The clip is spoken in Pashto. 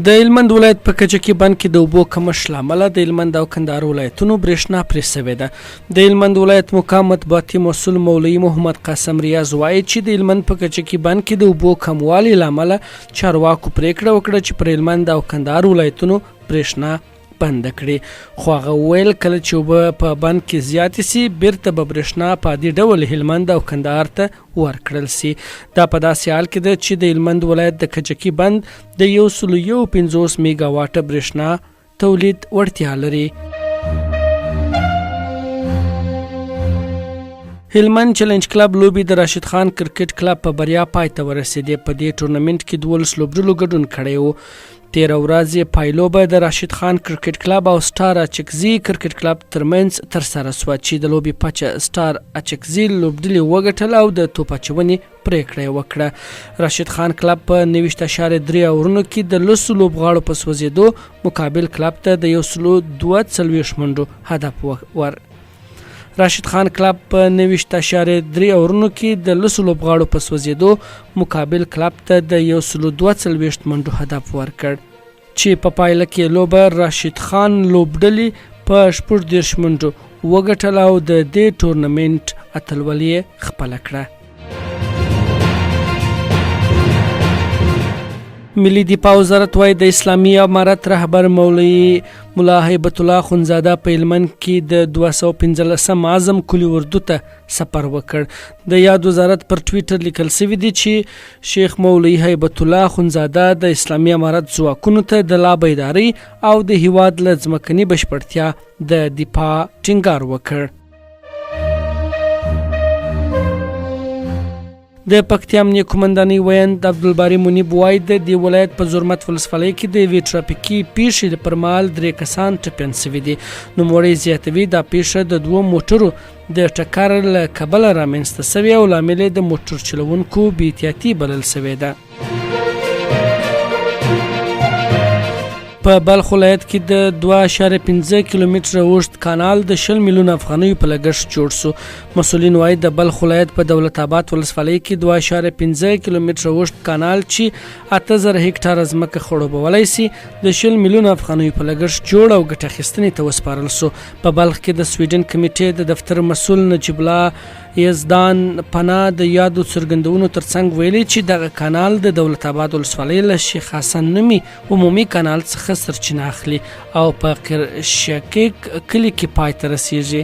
د هلمند ولایت په کجکي بند کې د اوبو کمښت له امله د هلمند او کندهار ولایتونو برېښنا پرې سوې ده. د هلمند ولایت مقام مطبوعاتي مسؤل مولوي محمد قاسم ریاض وایي چې د هلمند په کجکي بند کې د اوبو کموالي له امله چارواکو پرېکړه وکړه چې پر هلمند او کندهار ولایتونو برېښنا بند کړي، خو هغه وویل کله چې اوبه په بند کې زیاتې سي بیرته به برېښنا په عادي ډول هلمند او کندهار ته ورکړل سي. دا په داسې حال کې ده چې د هلمند ولایت د کجکي بند د 151 میګا واټه برېښنا تولید وړتیا لري. هلمند چلنج کلب لوبي د راشد خان کرکټ کلب په بریا پای ته ورسېدې. په دې ټورنمنټ کې 12 لوبډلو ګډون کړی و. 13 ورځې پایلوبه د راشد خان کرکټ کلب او سټار اچکزي کرکټ کلب ترمنځ ترسره شوه چې د لوبې پچه سټار اچکزي لوبډلې وګټل او د توپ اچونې پرېکړه یې وکړه. راشد خان کلب په 90.3 اورونو کې د 10 لوبغاړو په سوځېدو مقابل کلب ته د 142 منډو هدف ور. راشد خان کلب په 90.3 اورونو کې د 10 لوبغاړو په سوځېدو مقابل کلب ته د 142 منډو هدف ورکړ چې په پایله کې لوبه راشد خان لوبډلې په 14 منډو وګټل او د دې ټورنمنټ اتلولي خپله کړه. ملي دفاع وزارت وایي د اسلامي امارت رهبر مولوي ملا هیبت الله خونزاده په هلمند کې د 215 اعظم کلي اردو ته سفر وکړ. د یاد وزارت پر ټویټر لیکل شوي دي چې شیخ مولوي هیبت الله خونزاده د اسلامي امارت ځواکونو ته د لا بیدارۍ او د هیواد له ځمکني بشپړتیا د دفاع ټینګار وکړ. د پکتیا امنیه قومندانۍ ویاند عبدالباري منیب وایي د دې ولایت په زرمت ولسوالۍ کې د یوې ټرافیکي پیښې پر مهال 3 کسان ټپیان شوي دي. نوموړی زیاتوي دا پیښه د 2 موټرو د ټکر له کبله رامنځته شوې او لامل یې د موټر چلوونکو بې احتیاطي بلل شوې ده. په بلخ ولایت کې د 2.5 کیلومتره اوږد کانال د 10 میلیون افغانیو په لګښت جوړ شو. مسؤلین وایي د بلخ ولایت په دولت آباد ولسوالۍ کې 2.5 کیلومتره اوږد کانال چې 8000 هکټاره ځمکه خړوبولی سي د 10 میلیون افغانیو په لګښت جوړ او ګټه اخیستنې ته وسپارل شو. په بلخ کې د سویډن کمیټې د دفتر مسؤل نجیب الله یزدان پناه د یادو څرګندونو ترڅنګ ویلي چې دغه کانال د دولت آباد ولسوالۍ له شیخ حسن نومي عمومي کانال څخه سرچینه اخلي او په قرشکیک کلي کې پای ته رسیږي.